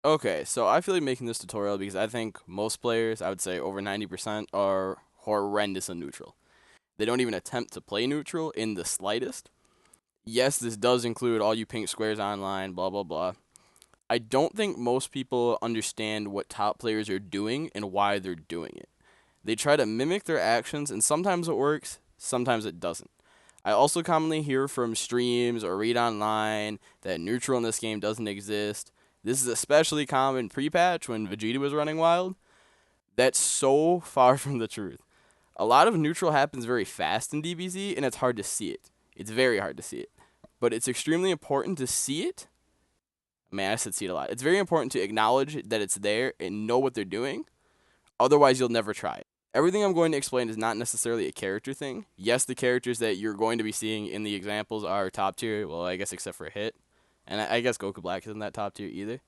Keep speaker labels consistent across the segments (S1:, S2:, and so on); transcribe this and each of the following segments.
S1: Okay, so I feel like making this tutorial because I think most players, I would say over 90%, are horrendous in neutral. They don't even attempt to play neutral in the slightest. Yes, this does include all you pink squares online, blah, blah, blah. I don't think most people understand what top players are doing and why they're doing it. They try to mimic their actions, and sometimes it works, sometimes it doesn't. I also commonly hear from streams or read online that neutral in this game doesn't exist. This is especially common pre-patch when Vegeta was running wild. That's so far from the truth. A lot of neutral happens very fast in DBZ, and it's hard to see it. It's very hard to see it. But it's extremely important to see it. Man, I said see it a lot. It's very important to acknowledge that it's there and know what they're doing. Otherwise, you'll never try it. Everything I'm going to explain is not necessarily a character thing. Yes, the characters that you're going to be seeing in the examples are top tier. Well, I guess except for Hit. And I guess Goku Black isn't that top tier either.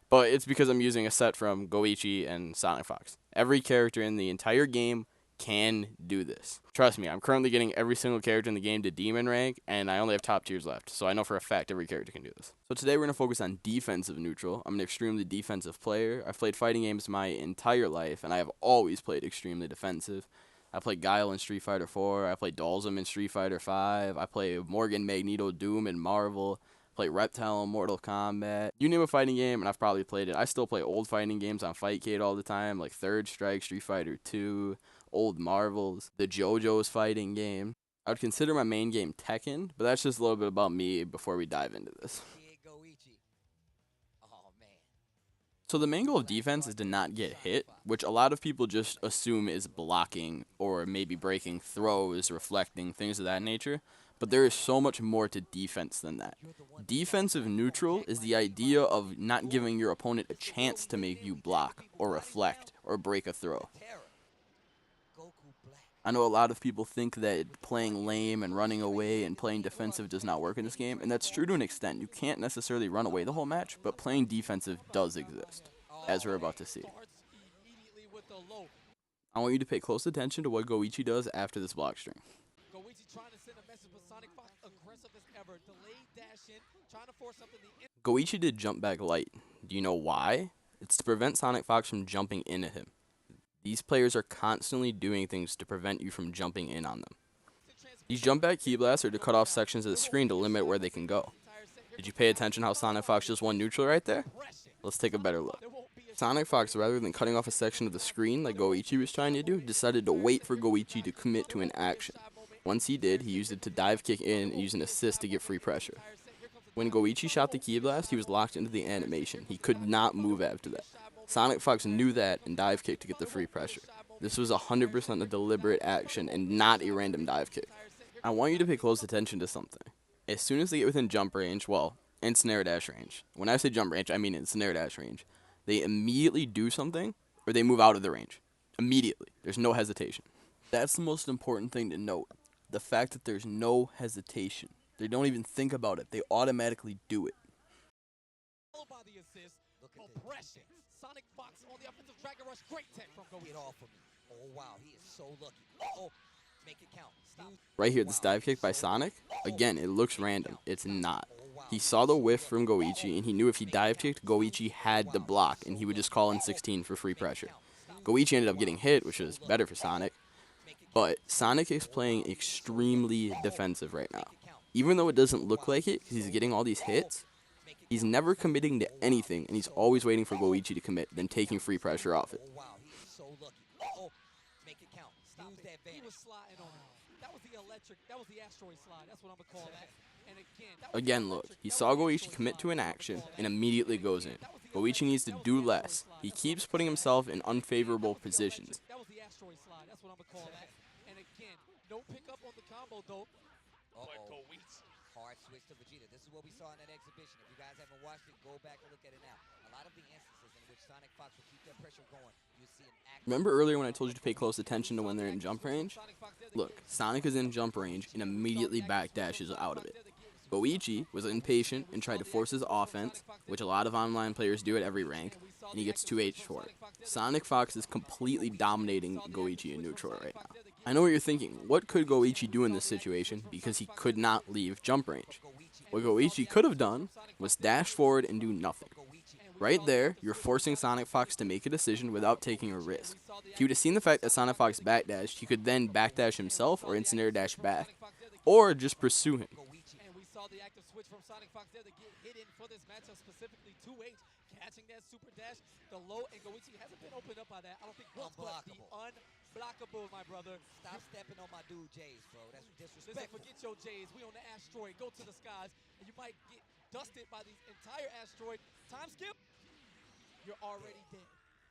S1: But it's because I'm using a set from Goichi and Sonic Fox. Every character in the entire game can do this. Trust me, I'm currently getting every single character in the game to Demon rank, and I only have top tiers left, so I know for a fact every character can do this. So today we're going to focus on defensive neutral. I'm an extremely defensive player. I've played fighting games my entire life, and I have always played extremely defensive. I played Guile in Street Fighter 4, I played Dalsum in Street Fighter 5, I played Morgan Magneto Doom in Marvel, play Reptile in Mortal Kombat. You name a fighting game, and I've probably played it. I still play old fighting games on Fightcade all the time, like Third Strike, Street Fighter 2, old Marvels, the JoJo's fighting game. I would consider my main game Tekken, but that's just a little bit about me before we dive into this. So the main goal of defense is to not get hit, which a lot of people just assume is blocking or maybe breaking throws, reflecting, things of that nature. But there is so much more to defense than that. Defensive neutral is the idea of not giving your opponent a chance to make you block or reflect or break a throw. I know a lot of people think that playing lame and running away and playing defensive does not work in this game, and that's true to an extent. You can't necessarily run away the whole match, but playing defensive does exist, as we're about to see. I want you to pay close attention to what Goichi does after this block string. Goichi did jump back light. Do you know why? It's to prevent Sonic Fox from jumping in at him. These players are constantly doing things to prevent you from jumping in on them. These jump back key blasts are to cut off sections of the screen to limit where they can go. Did you pay attention how Sonic Fox just won neutral right there? Let's take a better look. Sonic Fox, rather than cutting off a section of the screen like Goichi was trying to do, decided to wait for Goichi to commit to an action. Once he did, he used it to dive kick in and use an assist to get free pressure. When Goichi shot the key blast, he was locked into the animation. He could not move after that. Sonic Fox knew that and dive kicked to get the free pressure. This was 100% a deliberate action and not a random dive kick. I want you to pay close attention to something. As soon as they get within jump range, well, in snare dash range. When I say jump range, I mean in snare dash range. They immediately do something or they move out of the range. Immediately. There's no hesitation. That's the most important thing to note. The fact that there's no hesitation. They don't even think about it. They automatically do it. Sonic Fox on the offensive Dragon Rush. Great tech from Go. Get off of me. Oh wow, he is so lucky. Oh, make it count. Stop. Right here, this dive kick by Sonic. Again, it looks random. It's not. He saw the whiff from Goichi, and he knew if he dive kicked, Goichi had to block, and he would just call in 16 for free pressure. Goichi ended up getting hit, which is better for Sonic. But Sonic is playing extremely defensive right now. Even though it doesn't look like it, because he's getting all these hits, he's never committing to anything, and he's always waiting for Goichi to commit, then taking free pressure off it. Again, look, he saw Goichi commit to an action and immediately goes in. Goichi needs to do less. He keeps putting himself in unfavorable positions. Hard switch to Vegeta. This is what we saw in that exhibition. If you guys haven't watched it, go back and look at it now. A lot of the instances in which Sonic Fox will keep that pressure going, you see an act. Remember earlier when I told you to pay close attention to when they're in jump range? Look, Sonic is in jump range and immediately backdashes out of it. Goichi was impatient and tried to force his offense, which a lot of online players do at every rank, and he gets 2H for it. Sonic Fox is completely dominating Goichi in neutral right now. I know what you're thinking. What could Goichi do in this situation because he could not leave jump range? What Goichi could have done was dash forward and do nothing. Right there, you're forcing Sonic Fox to make a decision without taking a risk. If he would have seen the fact that Sonic Fox backdashed, he could then backdash himself or instant air dash back, or just pursue him.
S2: And we saw the active switch from Sonic Fox there to get hit in for this matchup, specifically 2H, catching that super dash. The low, and Goichi hasn't been opened up by that. I don't think once, but the unblockable, my brother.
S3: Stop stepping on my dude Jays, bro. That's disrespectful.
S2: Listen, forget your Jays. We on the asteroid. Go to the skies, and you might get dusted by the entire asteroid. Time skip, you're already dead.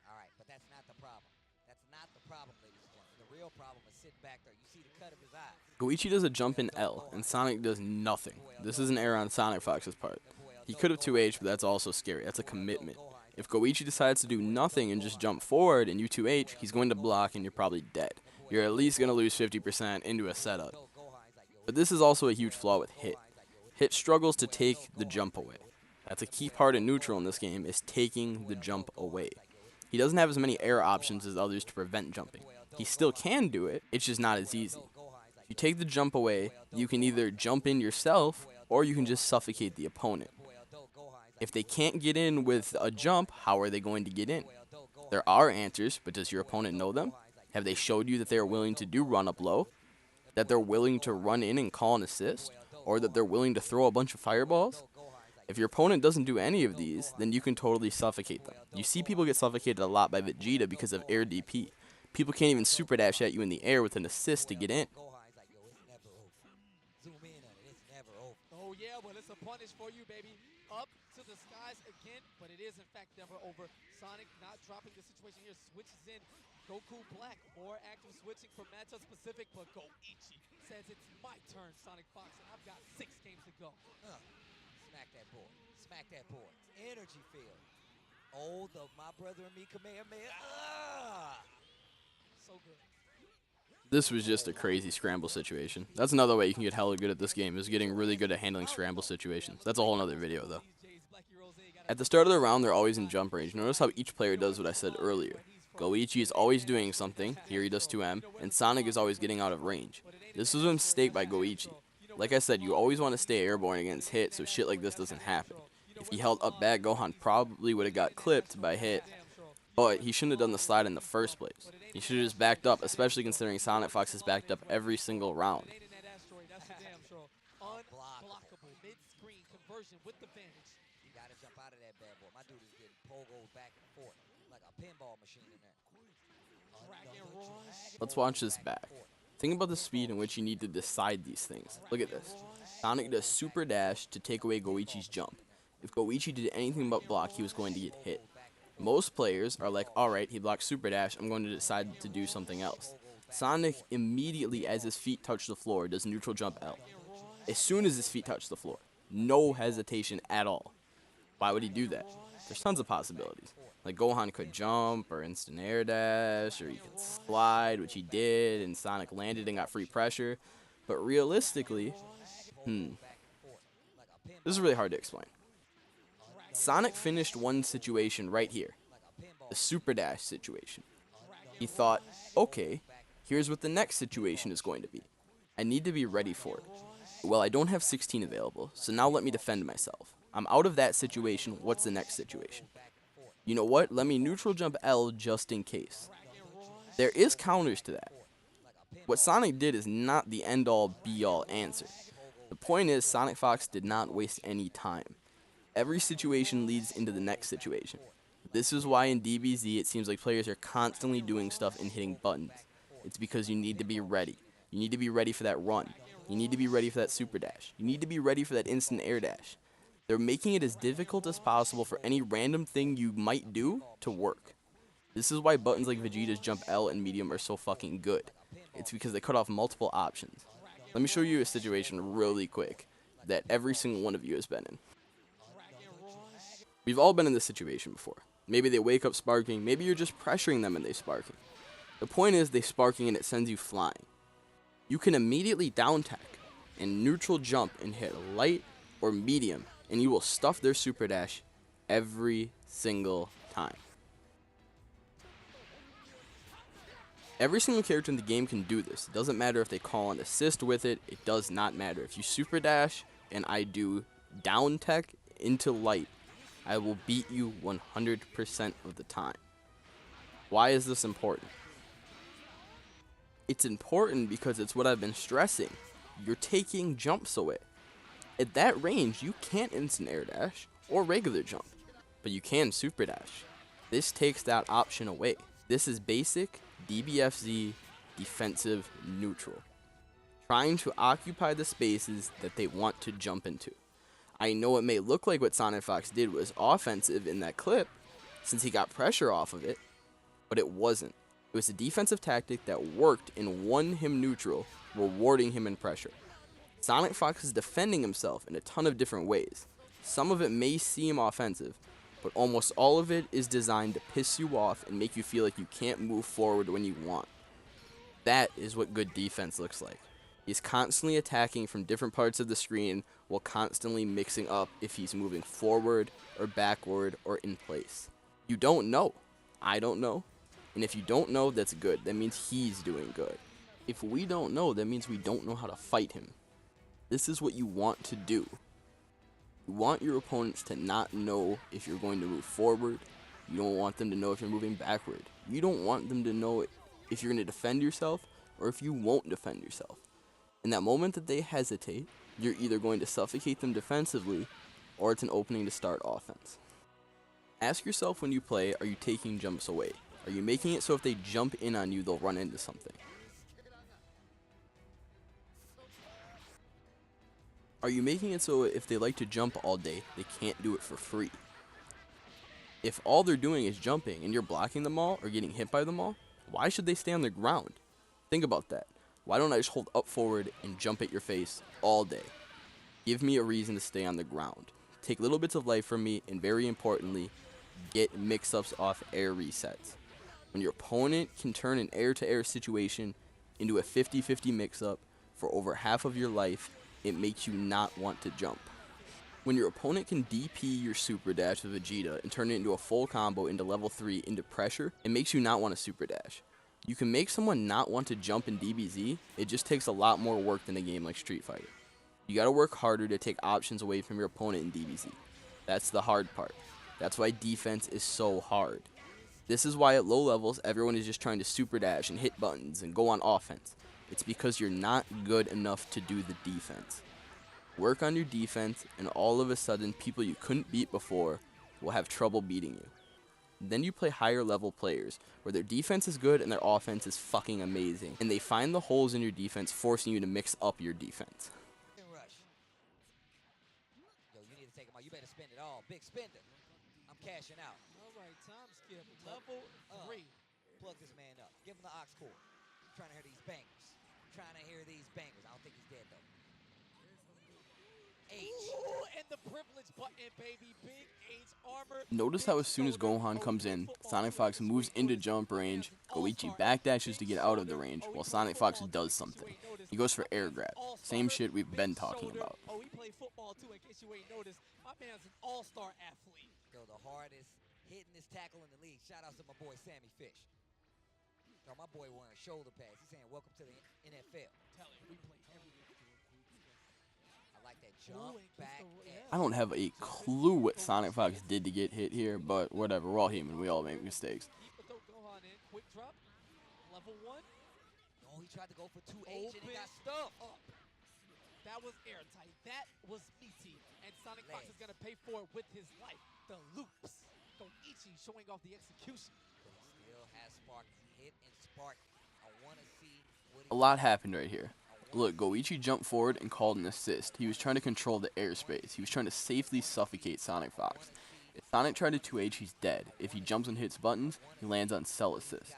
S3: All right, but that's not the problem. That's not the problem, ladies and gentlemen. The real problem is sitting back there. You see the cut of his eye.
S1: Goichi does a jump in L, and Sonic does nothing. This is an error on Sonic Fox's part. He could have 2H, but that's also scary. That's a commitment. If Goichi decides to do nothing and just jump forward and you 2H, he's going to block and you're probably dead. You're at least going to lose 50% into a setup. But this is also a huge flaw with Hit. Hit struggles to take the jump away. That's a key part in neutral in this game, is taking the jump away. He doesn't have as many air options as others to prevent jumping. He still can do it, it's just not as easy. If you take the jump away, you can either jump in yourself, or you can just suffocate the opponent. If they can't get in with a jump, how are they going to get in? There are answers, but does your opponent know them? Have they showed you that they are willing to do run up low? That they're willing to run in and call an assist? Or that they're willing to throw a bunch of fireballs? If your opponent doesn't do any of these, then you can totally suffocate them. You see people get suffocated a lot by Vegeta because of air DP. People can't even super dash at you in the air with an assist to get in.
S2: Oh yeah, well it's a punish for you, baby. Up to the skies again, but it is in fact never over. Sonic not dropping the situation here, switches in. Goku Black, more active switching for matchup specific, but Goichi says it's my turn, Sonic Fox, and I've got 6 games to go.
S3: Smack that board. Smack that board. Energy field. Oh, my brother and me Kamehameha.
S2: So good.
S1: This was just a crazy scramble situation. That's another way you can get hella good at this game, is getting really good at handling scramble situations. That's a whole other video though. At the start of the round, they're always in jump range. Notice how each player does what I said earlier. Goichi is always doing something, here he does 2M, and Sonic is always getting out of range. This was a mistake by Goichi. Like I said, you always want to stay airborne against Hit so shit like this doesn't happen. If he held up back, Gohan probably would have got clipped by Hit, but he shouldn't have done the slide in the first place. He should have just backed up, especially considering Sonic Fox has backed up every single round.
S2: Unblockable mid-screen conversion with the vantage.
S3: You gotta jump out of that bad boy. My dude is getting pogoed back and forth like a pinball machine in there.
S1: Let's watch this back. Think about the speed in which you need to decide these things. Look at this. Sonic does super dash to take away Goichi's jump. If Goichi did anything but block, he was going to get hit. Most players are like, alright, he blocked super dash, I'm going to decide to do something else. Sonic, immediately as his feet touch the floor, does neutral jump L. As soon as his feet touch the floor. No hesitation at all. Why would he do that? There's tons of possibilities. Like Gohan could jump, or instant air dash, or he could slide, which he did, and Sonic landed and got free pressure. But realistically, this is really hard to explain. Sonic finished one situation right here, the super dash situation. He thought, okay, here's what the next situation is going to be. I need to be ready for it. Well, I don't have 16 available, so now let me defend myself. I'm out of that situation, what's the next situation? You know what, let me neutral jump L just in case. There is counters to that. What Sonic did is not the end-all, be-all answer. The point is, Sonic Fox did not waste any time. Every situation leads into the next situation. This is why in DBZ it seems like players are constantly doing stuff and hitting buttons. It's because you need to be ready. You need to be ready for that run. You need to be ready for that super dash. You need to be ready for that instant air dash. They're making it as difficult as possible for any random thing you might do to work. This is why buttons like Vegeta's jump L and medium are so fucking good. It's because they cut off multiple options. Let me show you a situation really quick that every single one of you has been in. We've all been in this situation before. Maybe they wake up sparking, maybe you're just pressuring them and they sparking. The point is they sparking and it sends you flying. You can immediately down tech and neutral jump and hit light or medium, and you will stuff their super dash every single time. Every single character in the game can do this. It doesn't matter if they call an assist with it. It does not matter. If you super dash and I do down tech into light, I will beat you 100% of the time. Why is this important? It's important because it's what I've been stressing. You're taking jumps away. At that range, you can't instant air dash or regular jump, but you can super dash. This takes that option away. This is basic DBFZ defensive neutral, trying to occupy the spaces that they want to jump into. I know it may look like what Sonic Fox did was offensive in that clip, since he got pressure off of it, but it wasn't. It was a defensive tactic that worked and won him neutral, rewarding him in pressure. Sonic Fox is defending himself in a ton of different ways. Some of it may seem offensive, but almost all of it is designed to piss you off and make you feel like you can't move forward when you want. That is what good defense looks like. He's constantly attacking from different parts of the screen while constantly mixing up if he's moving forward or backward or in place. You don't know. I don't know. And if you don't know, that's good. That means he's doing good. If we don't know, that means we don't know how to fight him. This is what you want to do. You want your opponents to not know if you're going to move forward. You don't want them to know if you're moving backward. You don't want them to know if you're going to defend yourself or if you won't defend yourself. In that moment that they hesitate, you're either going to suffocate them defensively or it's an opening to start offense. Ask yourself when you play, are you taking jumps away? Are you making it so if they jump in on you, they'll run into something? Are you making it so if they like to jump all day, they can't do it for free? If all they're doing is jumping and you're blocking them all or getting hit by them all, why should they stay on the ground? Think about that. Why don't I just hold up forward and jump at your face all day? Give me a reason to stay on the ground. Take little bits of life from me, and very importantly, get mix-ups off air resets. When your opponent can turn an air-to-air situation into a 50-50 mix-up for over half of your life, it makes you not want to jump. When your opponent can DP your super dash with Vegeta and turn it into a full combo into level 3 into pressure, it makes you not want to super dash. You can make someone not want to jump in DBZ, it just takes a lot more work than a game like Street Fighter. You gotta work harder to take options away from your opponent in DBZ. That's the hard part. That's why defense is so hard. This is why at low levels, everyone is just trying to super dash and hit buttons and go on offense. It's because you're not good enough to do the defense. Work on your defense, and all of a sudden, people you couldn't beat before will have trouble beating you. Then you play higher level players, where their defense is good and their offense is fucking amazing, and they find the holes in your defense, forcing you to mix up your defense.
S3: Rush. Yo, you need to take him out. You better spend it all. Big spender. I'm cashing out.
S2: All right, time skip. Level 3.
S3: Plug this man up. Give him the aux cord. I'm trying to hear these bangers. I don't think he's dead, though. H.
S2: Ooh, and the privilege button, baby. Big H armor.
S1: Notice how as soon as Gohan comes in, Sonic Fox moves into jump range, Goichi backdashes to get out of the range, while Sonic Fox does something. He goes for air grab. Same shit we've been talking about.
S2: Oh, he played football too, in case you ain't noticed. My man's an all-star athlete.
S3: Yo, the hardest hitting this tackle in the league. Shout out to my boy Sammy Fish. Yo, my boy wearing shoulder pads. He's saying, welcome to the NFL.
S2: Tell him, we play every week.
S3: I like that jump back.
S1: I don't have a clue what Sonic Fox did to get hit here, but whatever, we're all human, we all make mistakes.
S2: Gohan in, quick drop, level 1.
S3: Oh, he tried to go for 2H and he got stuffed.
S2: Up. That was airtight. That was meaty. And Sonic Fox is going to pay for it with his life. The loops. Goichi showing off the execution.
S3: But he still has spark. Hit and spark. I want to see what
S1: A lot happened right here. Look, Goichi jumped forward and called an assist. He was trying to control the airspace. He was trying to safely suffocate Sonic Fox. If Sonic tried to 2H, he's dead. If he jumps and hits buttons, he lands on cell assist.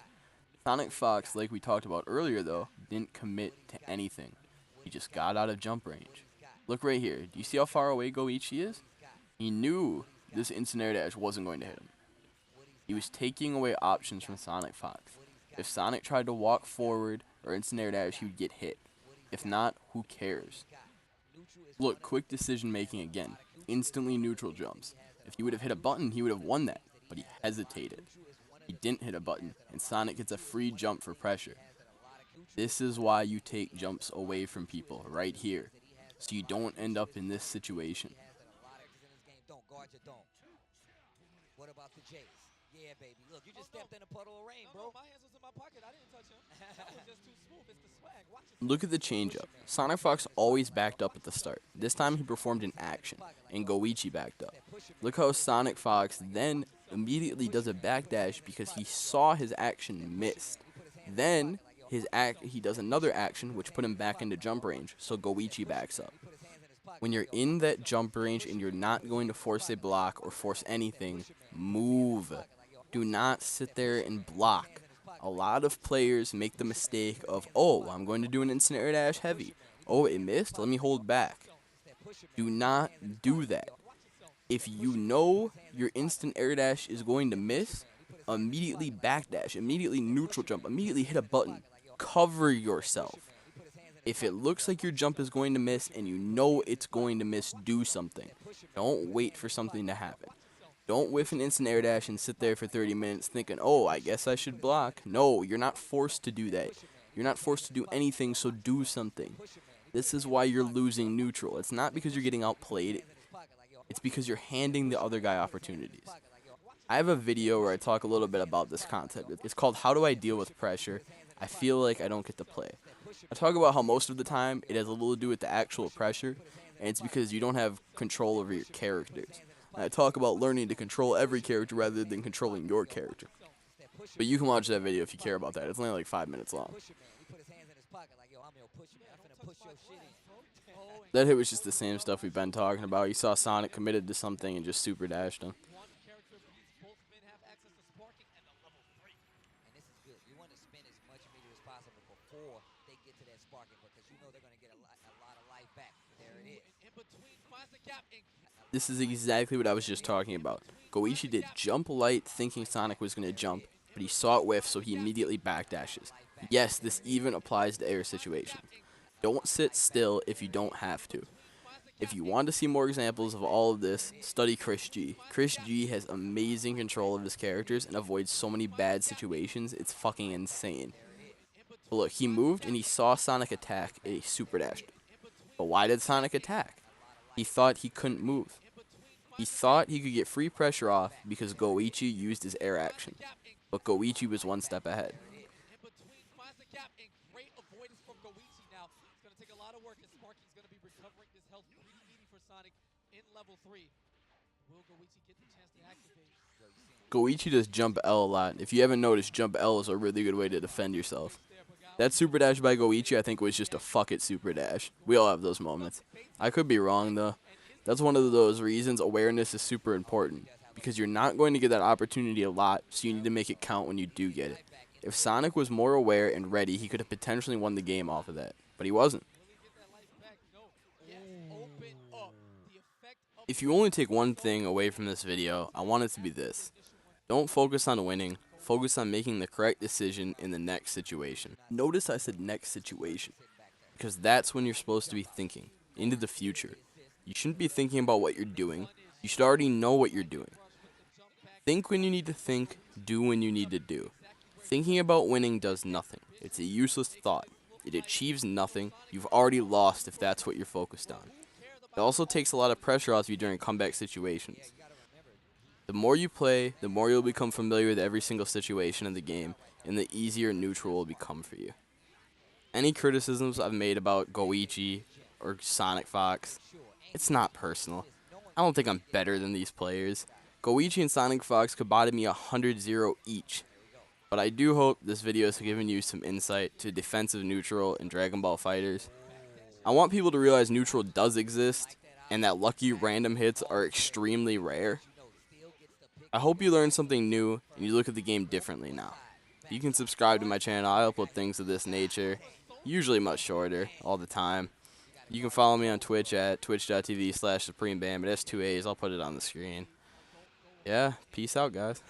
S1: Sonic Fox, like we talked about earlier though, didn't commit to anything. He just got out of jump range. Look right here. Do you see how far away Goichi is? He knew this instant air dash wasn't going to hit him. He was taking away options from Sonic Fox. If Sonic tried to walk forward or instant air dash, he would get hit. If not, who cares? Look, quick decision making again. Instantly neutral jumps. If he would have hit a button, he would have won that, but he hesitated. He didn't hit a button, and Sonic gets a free jump for pressure. This is why you take jumps away from people, right here, so you don't end up in this situation.
S3: What about the Jays? Yeah, baby. Look, you just
S2: Oh, no.
S3: stepped in a puddle of rain,
S2: No,
S3: bro.
S2: my hands was in my pocket. I didn't touch him. That was just too smooth. It's the swag. Watch it.
S1: Look at the changeup. Sonic Fox always backed up at the start. This time he performed an action, and Goichi backed up. Look how Sonic Fox then immediately does a backdash because he saw his action missed. Then he does another action which put him back into jump range, so Goichi backs up. When you're in that jump range and you're not going to force a block or force anything, move. Do not sit there and block. A lot of players make the mistake of, oh, I'm going to do an instant air dash heavy. Oh, it missed? Let me hold back. Do not do that. If you know your instant air dash is going to miss, immediately backdash, immediately neutral jump, immediately hit a button. Cover yourself. If it looks like your jump is going to miss and you know it's going to miss, do something. Don't wait for something to happen. Don't whiff an instant air dash and sit there for 30 minutes thinking, oh, I guess I should block. No, you're not forced to do that. You're not forced to do anything, so do something. This is why you're losing neutral. It's not because you're getting outplayed. It's because you're handing the other guy opportunities. I have a video where I talk a little bit about this concept. It's called How Do I Deal with Pressure? I Feel Like I Don't Get to Play. I talk about how most of the time it has a little to do with the actual pressure, and it's because you don't have control over your characters. And I talk about learning to control every character rather than controlling your character. But you can watch that video if you care about that. It's only like 5 minutes long. That hit was just the same stuff we've been talking about. You saw Sonic committed to something and just super dashed him.
S2: One character believes both men have access to sparking and the level 3.
S3: And this is good. You want to spend as much meter as possible before they get to that sparking, because you know they're going to get a lot of life back. There it is.
S2: In between finds the gap.
S1: This is exactly what I was just talking about. Goichi did jump light thinking Sonic was going to jump, but he saw it whiff, so he immediately backdashes. Yes, this even applies to air situations. Don't sit still if you don't have to. If you want to see more examples of all of this, study Chris G. Chris G has amazing control of his characters and avoids so many bad situations, it's fucking insane. But look, he moved and he saw Sonic attack and he super dashed. But why did Sonic attack? He thought he couldn't move. He thought he could get free pressure off because Goichi used his air action. But Goichi was one step ahead.
S2: In between finds the gap and great avoidance from Goichi now. It's going to take a lot of work, and Sparky's going to be recovering this health pretty easy for Sonic in level 3. Will Goichi get the chance to activate?
S1: Goichi does jump L a lot. If you haven't noticed, jump L is a really good way to defend yourself. That super dash by Goichi, I think, was just a fuck it super dash. We all have those moments. I could be wrong, though. That's one of those reasons awareness is super important, because you're not going to get that opportunity a lot, so you need to make it count when you do get it. If Sonic was more aware and ready, he could have potentially won the game off of that, but he wasn't. If you only take one thing away from this video, I want it to be this. Don't focus on winning, focus on making the correct decision in the next situation. Notice I said next situation, because that's when you're supposed to be thinking, into the future. You shouldn't be thinking about what you're doing, you should already know what you're doing. Think when you need to think, do when you need to do. Thinking about winning does nothing. It's a useless thought. It achieves nothing. You've already lost if that's what you're focused on. It also takes a lot of pressure off you during comeback situations. The more you play, the more you'll become familiar with every single situation in the game, and the easier neutral will become for you. Any criticisms I've made about Goichi or Sonic Fox, it's not personal. I don't think I'm better than these players. Goichi and Sonic Fox could bottom me 100-0 each. But I do hope this video has given you some insight to defensive neutral in Dragonball Fighterz. I want people to realize neutral does exist, and that lucky random hits are extremely rare. I hope you learned something new, and you look at the game differently now. You can subscribe to my channel. I upload things of this nature, usually much shorter, all the time. You can follow me on Twitch at twitch.tv/SupremeBam. It has 2 A's. I'll put it on the screen. Yeah, peace out, guys.